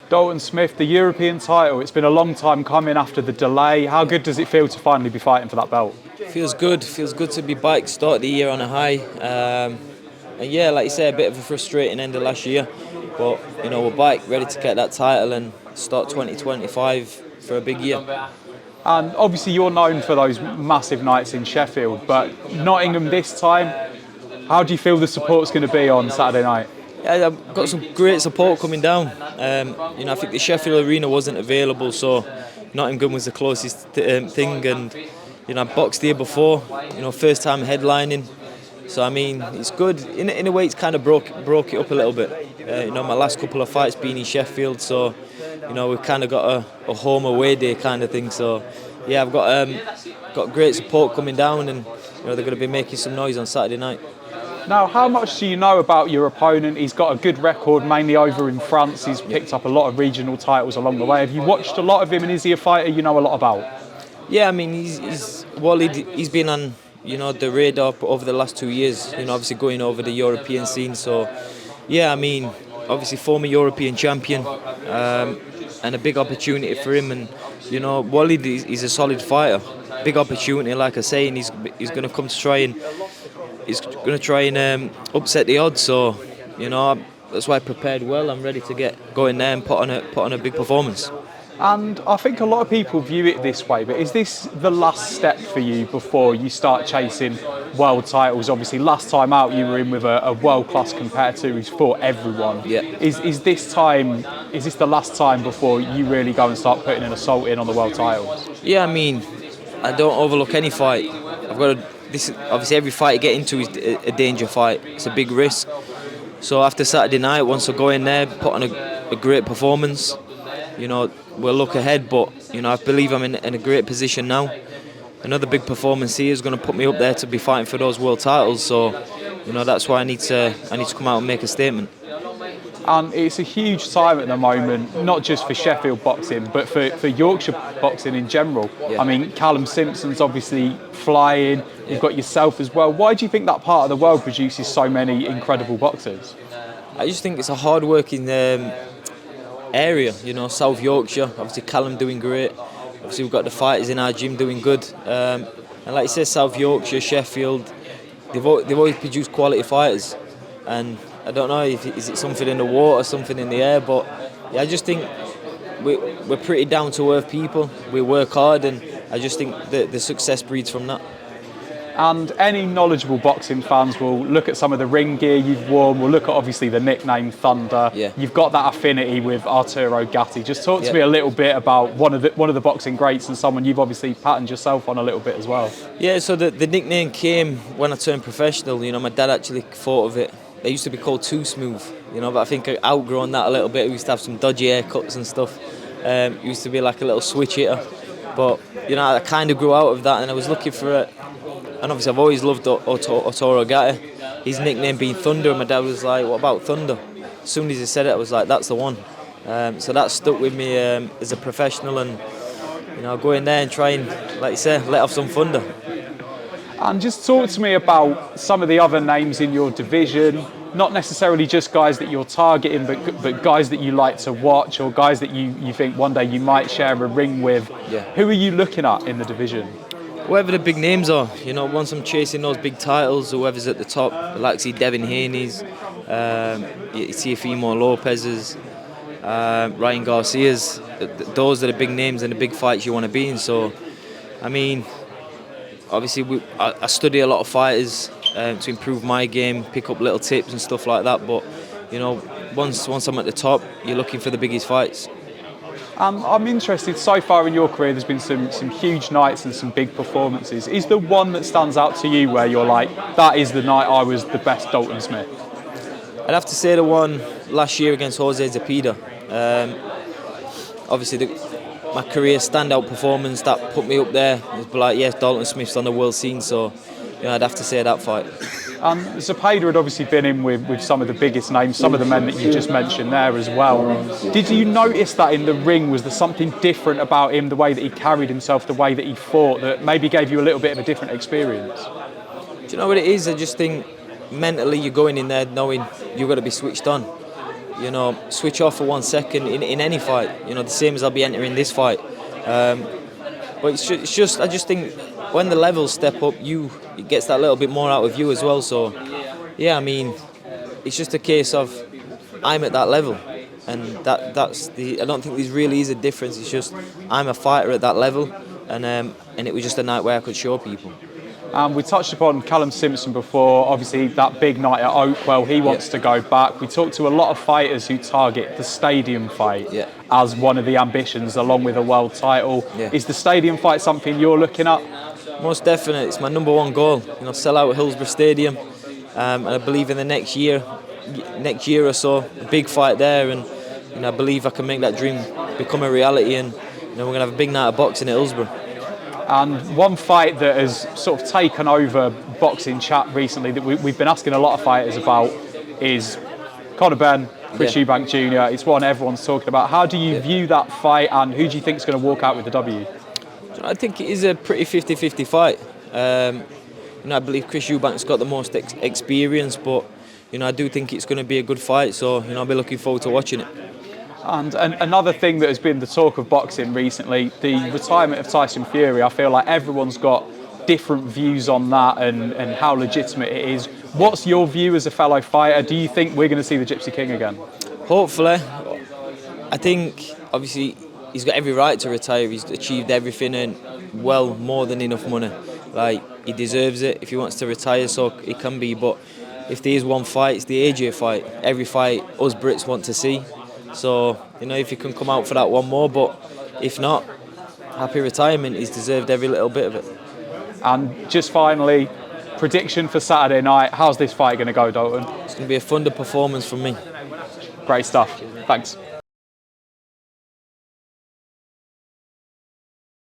Dalton Smith, the European title, it's been a long time coming after the delay. How good does it feel to finally be fighting for that belt? Feels good to be back, start the year on a high. And yeah, like you say, a bit of a frustrating end of last year. But, you know, we're back, ready to get that title and start 2025 for a big year. And obviously you're known for those massive nights in Sheffield, but Nottingham this time, how do you feel the support's going to be on Saturday night? Yeah, I've got some great support coming down. You know, I think the Sheffield Arena wasn't available, so Nottingham was the closest thing. And you know, I boxed here before. You know, first time headlining. So I mean, it's good. In a way, it's kind of broke it up a little bit. You know, my last couple of fights being in Sheffield, so you know, we've kind of got a home away day kind of thing. So yeah, I've got great support coming down, and you know, they're going to be making some noise on Saturday night. Now, how much do you know about your opponent? He's got a good record, mainly over in France. He's picked up a lot of regional titles along the way. Have you watched a lot of him, and is he a fighter you know a lot about? Yeah, I mean, he's Walid. He's been on, you know, the radar over the last 2 years. You know, obviously going over the European scene. So, yeah, I mean, obviously former European champion, and a big opportunity for him. And you know, Walid is a solid fighter. Big opportunity, like I say, and he's going to come to try and. He's going to try and upset the odds, so you know that's why I prepared well. I'm ready to go in there and put on a big performance. And I think a lot of people view it this way, but is this the last step for you before you start chasing world titles? Obviously, last time out you were in with a world-class competitor who's fought everyone. Yeah. Is this the last time before you really go and start putting an assault in on the world titles? Yeah, I mean, I don't overlook any fight. Obviously every fight you get into is a danger fight. It's a big risk. So after Saturday night, once I go in there, put on a great performance, you know, we'll look ahead. But you know, I believe I'm in a great position now. Another big performance here is going to put me up there to be fighting for those world titles. So, you know, that's why I need to come out and make a statement. And it's a huge time at the moment, not just for Sheffield boxing, but for Yorkshire boxing in general. Yeah. I mean, Callum Simpson's obviously flying. You've got yourself as well. Why do you think that part of the world produces so many incredible boxers? I just think it's a hard-working area. You know, South Yorkshire. Obviously, Callum doing great. Obviously, we've got the fighters in our gym doing good. And like you said, South Yorkshire, Sheffield, they've always produced quality fighters. And I don't know if is it something in the water, something in the air, but yeah, I just think we're pretty down to earth people. We work hard, and I just think that the success breeds from that. And any knowledgeable boxing fans will look at some of the ring gear you've worn. We'll look at obviously the nickname Thunder. Yeah. You've got that affinity with Arturo Gatti. Just talk to me a little bit about one of the boxing greats and someone you've obviously patterned yourself on a little bit as well. Yeah, so the nickname came when I turned professional. You know, my dad actually thought of it. They used to be called Too Smooth, you know, but I think I've outgrown that a little bit. We used to have some dodgy haircuts and stuff. Used to be like a little switch hitter. But, you know, I kind of grew out of that, and I was looking for it. And obviously I've always loved Arturo Gatti. His nickname being Thunder, and my dad was like, what about Thunder? As soon as he said it, I was like, that's the one. So that stuck with me as a professional, and, you know, go in there and try and, like you say, let off some thunder. And just talk to me about some of the other names in your division, not necessarily just guys that you're targeting, but guys that you like to watch, or guys that you think one day you might share a ring with. Yeah. Who are you looking at in the division? Whoever the big names are, you know, once I'm chasing those big titles, whoever's at the top, like see Devin Haney's, Teofimo Lopez's, Ryan Garcia's, those are the big names and the big fights you want to be in. So, I mean, obviously I study a lot of fighters to improve my game, pick up little tips and stuff like that. But you know, once I'm at the top, you're looking for the biggest fights. I'm interested, so far in your career there's been some huge nights and some big performances. Is there one that stands out to you where you're like, that is the night I was the best Dalton Smith? I'd have to say the one last year against Jose Zepeda. Obviously my career standout performance that put me up there. It was like, yes, Dalton Smith's on the world scene, so you know, I'd have to say that fight. Zepeda had obviously been in with some of the biggest names, some of the men that you just mentioned there as well. Did you notice that in the ring? Was there something different about him, the way that he carried himself, the way that he fought, that maybe gave you a little bit of a different experience? Do you know what it is? I just think mentally you're going in there knowing you've got to be switched on. you know, switch off for 1 second in any fight. You know, the same as I'll be entering this fight. But it's just, I just think when the levels step up, it gets that little bit more out of you as well. So, yeah, I mean, it's just a case of I'm at that level, and that's the. I don't think there really is a difference. It's just I'm a fighter at that level, and it was just a night where I could show people. We touched upon Callum Simpson before, obviously that big night at Oakwell, he wants to go back. We talked to a lot of fighters who target the stadium fight as one of the ambitions, along with a world title. Is the stadium fight something you're looking at? Most definitely, it's my #1 goal. You know, sell out Hillsborough Stadium, and I believe in the next year or so, a big fight there, and you know, I believe I can make that dream become a reality, and you know, we're gonna have a big night of boxing at Hillsborough. And one fight that has sort of taken over boxing chat recently that we've been asking a lot of fighters about is Conor Benn, Chris Eubank Jr. It's one everyone's talking about. How do you view that fight, and who do you think is going to walk out with the W? I think it is a pretty 50-50 fight. You know, I believe Chris Eubank's got the most experience, but you know, I do think it's going to be a good fight. So you know, I'll be looking forward to watching it. And another thing that has been the talk of boxing recently, the retirement of Tyson Fury. I feel like everyone's got different views on that and how legitimate it is. What's your view as a fellow fighter? Do you think we're going to see the Gypsy King again? Hopefully. I think, obviously, he's got every right to retire. He's achieved everything and, well, more than enough money. Like, he deserves it. If he wants to retire, so it can be. But if there is one fight, it's the AJ fight. Every fight us Brits want to see. So, you know, if he can come out for that one more, but if not, happy retirement. He's deserved every little bit of it. And just finally, prediction for Saturday night. How's this fight going to go, Dalton? It's going to be a thunder performance from me. Great stuff. Thanks.